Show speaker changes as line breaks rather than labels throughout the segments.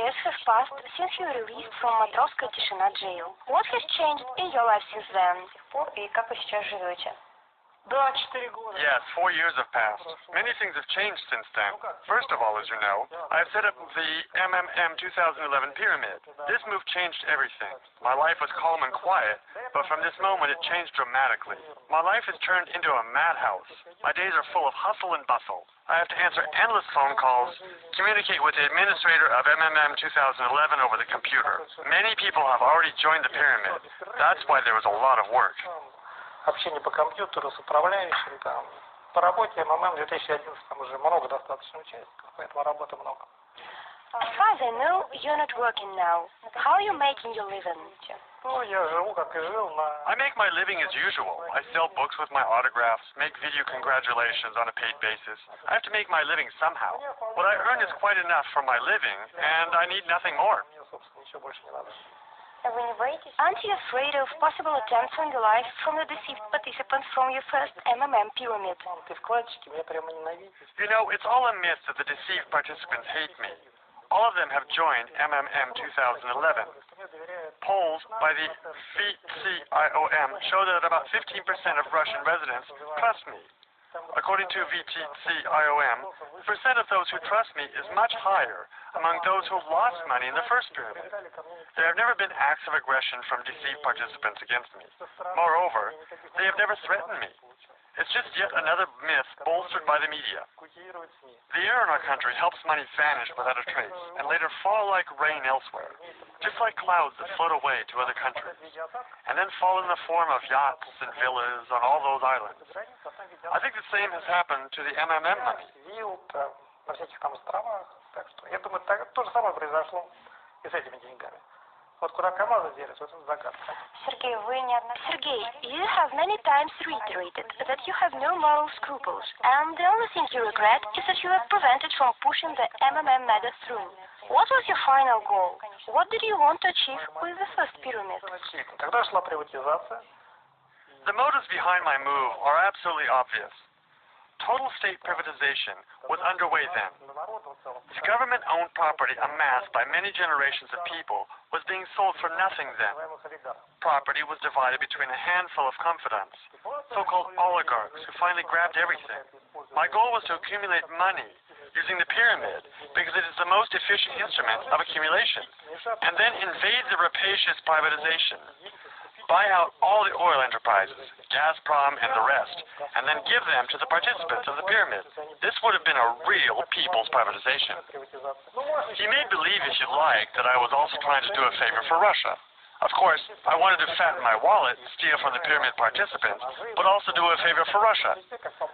years have passed since you were released from Matrosская Тишина jail. What has changed in your life since then? И как вы сейчас живете?
Yes, 4 years have passed. Many things have changed since then. First of all, as you know, I've set up the MMM 2011 pyramid. This move changed everything. My life was calm and quiet, but from this moment it changed dramatically. My life has turned into a madhouse. My days are full of hustle and bustle. I have to answer endless phone calls, communicate with the administrator of MMM 2011 over the computer. Many people have already joined the pyramid. That's why there was a lot of work.
Общение по компьютеру с управляющим, там, по работе МММ 2011 там уже много достаточно участников, поэтому работы много.
As far as I know, you're not working now. How are you making your living?
Ну, я живу, как и жил, на...
I make my living as usual. I sell books with my autographs, make video congratulations on a paid basis. I have to make my living somehow. What I earn is quite enough for my living, and I need nothing more.
Мне, собственно, ничего больше не надо.
Aren't you afraid of possible attempts on your life from the deceived participants from your first MMM pyramid?
Ты вкладчики меня прямо ненавидишь.
You know, it's all a myth that the deceived participants hate me. All of them have joined MMM 2011. Polls by the VTCIOM show that about 15% of Russian residents trust me. According to VTCIOM, the percent of those who trust me is much higher among those who lost money in the first pyramid. There have never been acts of aggression from deceived participants against me. Moreover, they have never threatened me. It's just yet another myth bolstered by the media. The air in our country helps money vanish without a trace and later fall like rain elsewhere, just like clouds that float away to other countries, and then fall in the form of yachts and villas on all those islands. I think the same has happened to the MMM money.
На всяких там островах, так что я думаю, то же самое произошло и с этими деньгами. Вот куда КамАЗы делись, вот это загадка.
Sergey, you have many times reiterated that you have no moral scruples, and the only thing you regret is that you were prevented from pushing the MMM ladder through. What was your final goal? What did you want to achieve with the first pyramid?
Когда шла приватизация?
The motives behind my move are absolutely obvious. Total state privatization was underway then. The government-owned property amassed by many generations of people was being sold for nothing then. Property was divided between a handful of confidants, so-called oligarchs, who finally grabbed everything. My goal was to accumulate money using the pyramid because it is the most efficient instrument of accumulation, and then invade the rapacious privatization. Buy out all the oil enterprises, Gazprom and the rest, and then give them to the participants of the pyramid. This would have been a real people's privatization. You may believe, if you like, that I was also trying to do a favor for Russia. Of course, I wanted to fatten my wallet, steal from the pyramid participants, but also do a favor for Russia.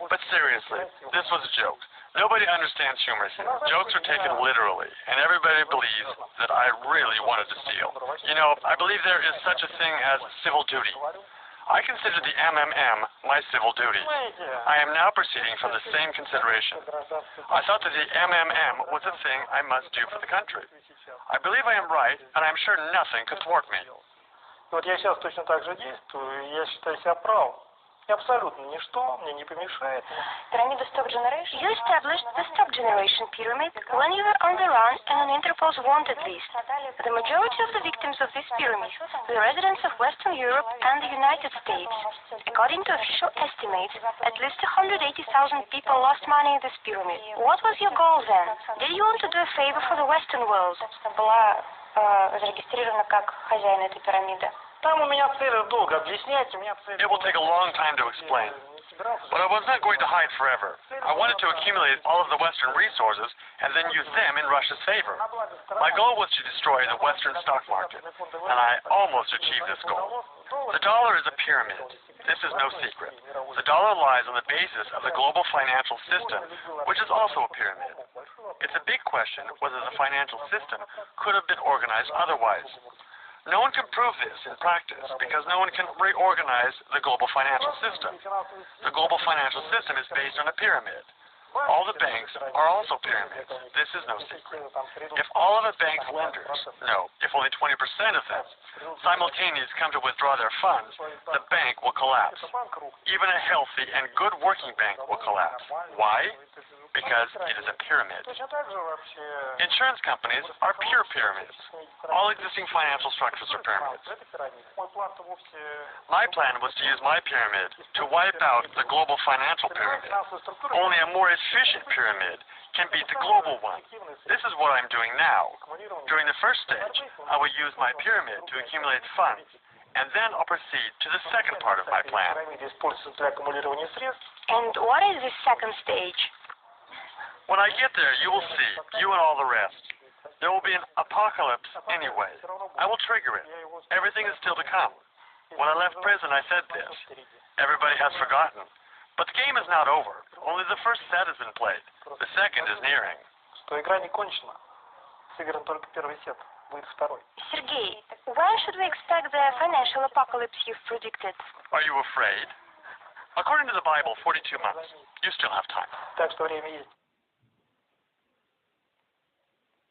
But seriously, this was a joke. Nobody understands humor here. Jokes are taken literally, and everybody believes that I really wanted to steal. You know, I believe there is such a thing as civil duty. I consider the MMM my civil duty. I am now proceeding from the same consideration. I thought that the MMM was a thing I must do for the country. I believe I am right, and I am sure nothing could thwart me.
Вот я сейчас точно так же действую, и я считаю себя правым. И абсолютно ничто мне не помешает.
You established the Stop Generation Pyramid when you were on the run and on Interpol's wanted list. The majority of the victims of this pyramid were residents of Western Europe and the United States. According to official estimates, at least 180,000 people lost money in this pyramid. What was your goal then? Did you want to do a favor for the Western world? Была зарегистрирована как хозяин этой пирамиды.
Там у меня цель долго объяснять, у меня цель...
It will take a long time to explain. But I was not going to hide forever. I wanted to accumulate all of the Western resources and then use them in Russia's favor. My goal was to destroy the Western stock market, and I almost achieved this goal. The dollar is a pyramid. This is no secret. The dollar lies on the basis of the global financial system, which is also a pyramid. It's a big question whether the financial system could have been organized otherwise. No one can prove this in practice because no one can reorganize the global financial system. The global financial system is based on a pyramid. All the banks are also pyramids. This is no secret. If all of a bank's lenders, no, if only 20% of them, simultaneously come to withdraw their funds, the bank will collapse. Even a healthy and good working bank will collapse. Why? because it is a pyramid.
Точно так же вообще
Insurance companies are pure pyramids. All existing financial structures are pyramids.
это пирамида. Мой план-то вовсе
My plan was to use my pyramid to wipe out the global financial pyramid.
финансовая структура
Only a more efficient pyramid can beat the global one. This is what I'm doing now. During the first stage, I will use my pyramid to accumulate funds, and then I'll proceed to the second part of my plan.
пирамида используется для аккумулирования средств.
And what is this second stage?
When I get there, you will see, you and all the rest. There will be an apocalypse anyway. I will trigger it. Everything is still to come. When I left prison, I said this. Everybody has forgotten. But the game is not over. Only the first set has been played. The second is nearing.
Что игра не кончена. Сыгран только первый сет. Будет второй.
Sergei, when should we expect the financial apocalypse you've predicted?
Are you afraid? According to the Bible, 42 months. You still have time.
Так что время есть.